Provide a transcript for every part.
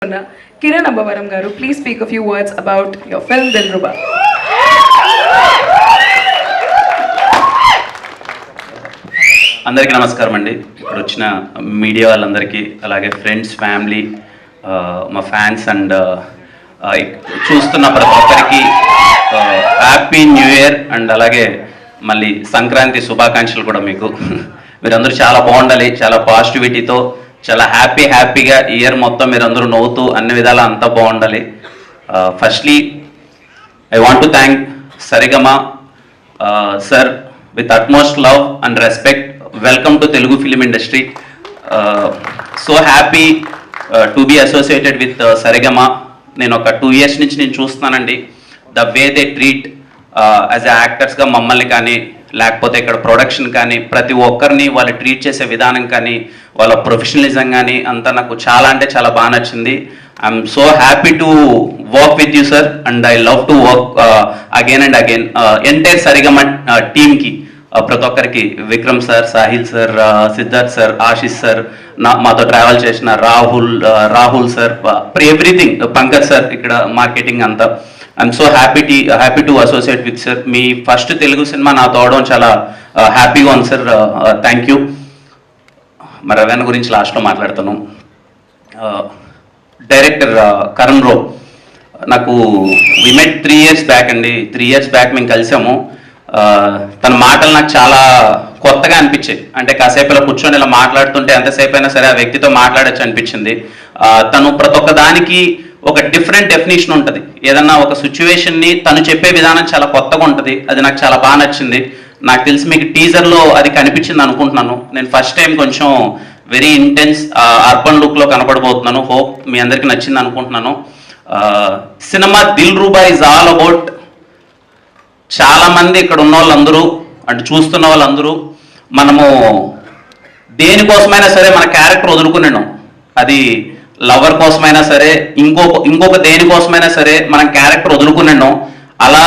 Kiran Ambavaram garu, please speak a few words about your film Dilruba. అందరికీ నమస్కారం అండి. ఇక్కడ వచ్చిన మీడియా వాళ్ళందరికీ, అలాగే ఫ్రెండ్స్, ఫ్యామిలీ, మా ఫ్యాన్స్ అండ్ చూస్తున్న ప్రతి ఒక్కరికి హ్యాపీ న్యూ ఇయర్ అండ్ అలాగే మళ్ళీ సంక్రాంతి శుభాకాంక్షలు కూడా మీకు. మీరందరూ చాలా బాగుండాలి, చాలా పాజిటివిటీతో, చాలా హ్యాపీగా ఇయర్ మొత్తం మీరందరూ నవ్వుతూ అన్ని విధాలా అంతా బాగుండాలి. Firstly I want to thank Saregama sir with utmost love and respect. Welcome to Telugu film industry. So happy to be associated with Saregama. నేను ఒక 2 years నుంచి నేను చూస్తున్నానండి the way they treat as a యాక్టర్స్గా మమ్మల్ని కానీ, లేకపోతే ఇక్కడ ప్రొడక్షన్ కానీ, ప్రతి ఒక్కరిని వాళ్ళు ట్రీట్ చేసే విధానం కానీ, వాళ్ళ ప్రొఫెషనలిజం కానీ అంతా నాకు చాలా అంటే చాలా బాగా నచ్చింది. I'm so happy to work with you sir and I love to work again and again. Entire Saregama టీమ్కి, ప్రతి ఒక్కరికి, Vikram sir, Sahil sir, Siddharth sir, Ashish sir, మాతో ట్రావెల్ చేసిన Rahul sir, everything, Pankaj sir ఇక్కడ మార్కెటింగ్ అంతా. I'm so happy to associate with sir. మీ first Telugu cinema నాతో అవడం చాలా హ్యాపీగా ఉంది సార్. Thank you. మరి రవీణ గురించి లాస్ట్లో మాట్లాడుతాను. డైరెక్టర్ కరణ్ రావు, నాకు వి మెట్ 3 years బ్యాక్ అండి. 3 years బ్యాక్ మేము కలిసాము. తన మాటలు నాకు చాలా కొత్తగా అనిపించాయి. అంటే కాసేపు ఇలా కూర్చొని ఇలా మాట్లాడుతుంటే ఎంతసేపు అయినా సరే ఆ వ్యక్తితో మాట్లాడచ్చు అనిపించింది. తను ప్రతి ఒక్క దానికి ఒక డిఫరెంట్ డెఫినేషన్ ఉంటుంది. ఏదన్నా ఒక సిచ్యువేషన్ని తను చెప్పే విధానం చాలా కొత్తగా ఉంటుంది. అది నాకు చాలా బాగా నచ్చింది. నాకు తెలిసి మీకు టీజర్లో అది కనిపించింది అనుకుంటున్నాను. నేను ఫస్ట్ టైం కొంచెం వెరీ ఇంటెన్స్ అర్బన్ లుక్లో కనపడబోతున్నాను. హోప్ మీ అందరికీ నచ్చింది అనుకుంటున్నాను. Cinema Dilruba is all about, చాలామంది ఇక్కడ ఉన్న వాళ్ళందరూ అంటే చూస్తున్న వాళ్ళందరూ మనము దేనికోసమైనా సరే మన క్యారెక్టర్ వదులుకున్నాం. అది లవర్ కోసమైనా సరే, ఇంకొక దేనికోసమైనా సరే మనం క్యారెక్టర్ వదులుకున్నాం. అలా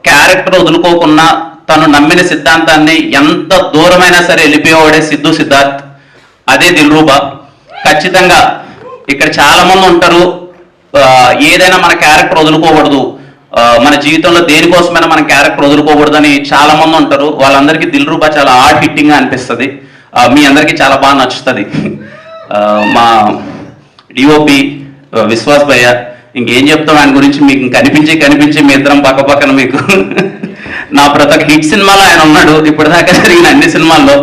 క్యారెక్టర్ వదులుకోకుండా తను నమ్మిన సిద్ధాంతాన్ని ఎంత దూరమైనా సరే వెళ్ళిపోయేవాడే సిద్ధార్థ్. అదే దిల్రూబా. ఖచ్చితంగా ఇక్కడ చాలా మంది ఉంటారు, ఏదైనా మన క్యారెక్టర్ వదులుకోకూడదు, మన జీవితంలో దేనికోసమైనా మన క్యారెక్టర్ వదులుకోకూడదని చాలా మంది ఉంటారు. వాళ్ళందరికీ దిల్రూబా చాలా హార్ట్ హిట్టింగ్గా అనిపిస్తుంది. మీ అందరికీ చాలా బాగా నచ్చుతుంది. మా డిఓపి విశ్వాస్ భయ్య, ఇంకేం చెప్తాం ఆయన గురించి, మీకు కనిపించి మీ ఇద్దరం పక్కన మీకు నా ప్రతి ఒక్క హిట్ సినిమాలో ఆయన ఉన్నాడు. ఇప్పటిదాకా జరిగిన అన్ని సినిమాల్లో,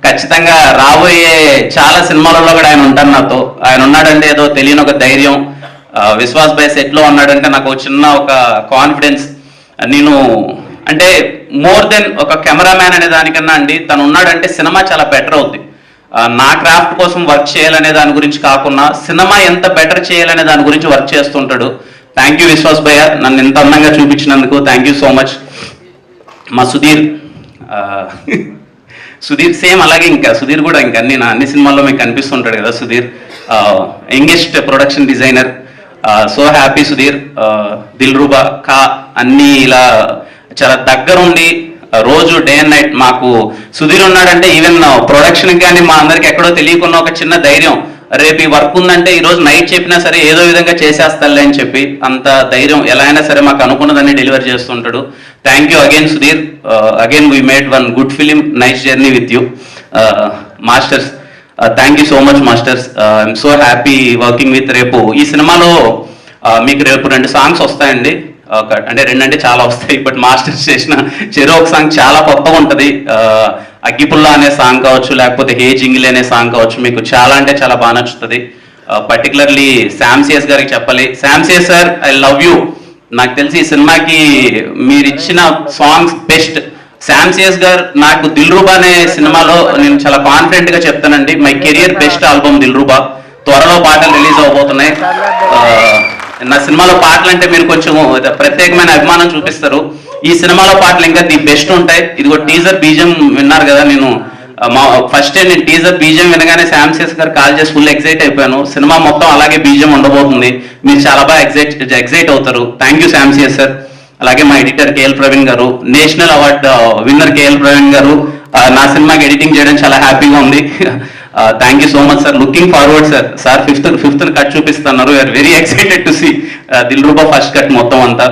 ఖచ్చితంగా రాబోయే చాలా సినిమాలలో కూడా ఆయన ఉంటారు నాతో. ఆయన ఉన్నాడంటే ఏదో తెలియని ఒక ధైర్యం. విశ్వాస్ భయ్య సెట్లో ఉన్నాడంటే నాకు చిన్న ఒక కాన్ఫిడెన్స్. నేను అంటే మోర్ దెన్ ఒక కెమెరామ్యాన్ అనే దానికన్నా అండి, తను ఉన్నాడంటే సినిమా చాలా బెటర్ అవుద్ది. నా క్రాఫ్ట్ కోసం వర్క్ చేయాలనే దాని గురించి కాకుండా సినిమా ఎంత బెటర్ చేయాలనే దాని గురించి వర్క్ చేస్తుంటాడు. థ్యాంక్ యూ విశ్వాస్ భయ్య, నన్ను ఇంత అందంగా చూపించినందుకు థ్యాంక్ యూ సో మచ్. మా సుధీర్ సేమ్ అలాగే. ఇంకా సుధీర్ కూడా ఇంకా అన్ని సినిమాల్లో మీకు కనిపిస్తుంటాడు కదా Sudheer. Youngest production designer. So happy Sudheer. Dilruba అన్నీ ఇలా చాలా దగ్గరుండి రోజు డే అండ్ నైట్ మాకు సుధీర్ ఉన్నాడంటే ఈవెన్ ప్రొడక్షన్ కానీ మా అందరికి ఎక్కడో తెలియకున్న ఒక చిన్న ధైర్యం. రేపు ఈ వర్క్ ఉందంటే ఈరోజు నైట్ చెప్పినా సరే ఏదో విధంగా చేసేస్తాలే అని చెప్పి అంత ధైర్యం. ఎలా అయినా సరే మాకు అనుకున్నదాన్ని డెలివర్ చేస్తుంటాడు. Thank you again Sudheer. Again we made one good film, nice journey with you. Masters, thank you so much masters. I'm so happy working with. రేపు ఈ సినిమాలో మీకు రేపు 2 songs వస్తాయండి. అంటే 2 అంటే చాలా వస్తాయి. బట్ మాస్టర్స్ చేసిన ఒక సాంగ్ చాలా కొత్తగా ఉంటుంది. అగ్గిపుల్ల అనే సాంగ్ కావచ్చు, లేకపోతే హే జింగిల్ అనే సాంగ్ కావచ్చు, మీకు చాలా అంటే చాలా బాగా నచ్చుతుంది. పర్టికులర్లీ శామ్సియస్ గారికి చెప్పాలి. శామ్సియస్ సార్, ఐ లవ్ యూ. నాకు తెలిసి ఈ సినిమాకి మీరు ఇచ్చిన సాంగ్స్ బెస్ట్. శామ్సియస్ గారు, నాకు దిల్రూబా అనే సినిమాలో నేను చాలా కాన్ఫిడెంట్గా చెప్తానండి, my career best album Dilruba. త్వరలో పాటలు రిలీజ్ అవబోతున్నాయి. నా సినిమాలో పాటలు అంటే మీరు కొంచెం ప్రత్యేకమైన అభిమానం చూపిస్తారు. ఈ సినిమాలో పాటలు ఇంకా ది బెస్ట్ ఉంటాయి. ఇదిగో టీజర్ బీజం విన్నారు కదా. నేను ఫస్ట్ టైం నేను టీజర్ బీజం వినగానే శామ్సియస్ గారు కాల్ చేసి ఫుల్ ఎక్సైట్ అయిపోయాను. సినిమా మొత్తం అలాగే బీజం ఉండబోతుంది. మీరు చాలా బాగా ఎక్సైట్ అవుతారు. థ్యాంక్ యూ శామ్సియస్ సార్. అలాగే మా ఎడిటర్ కేఎల్ ప్రవీణ్ గారు, national award winner KL Praveen గారు, నా సినిమాకి ఎడిటింగ్ చేయడం చాలా హ్యాపీగా ఉంది. Thank you so much sir, looking forward sir. Fifth cut చూపిస్తున్నారు, we're very excited to see Dil Ruba first cut మొత్తం అంతా.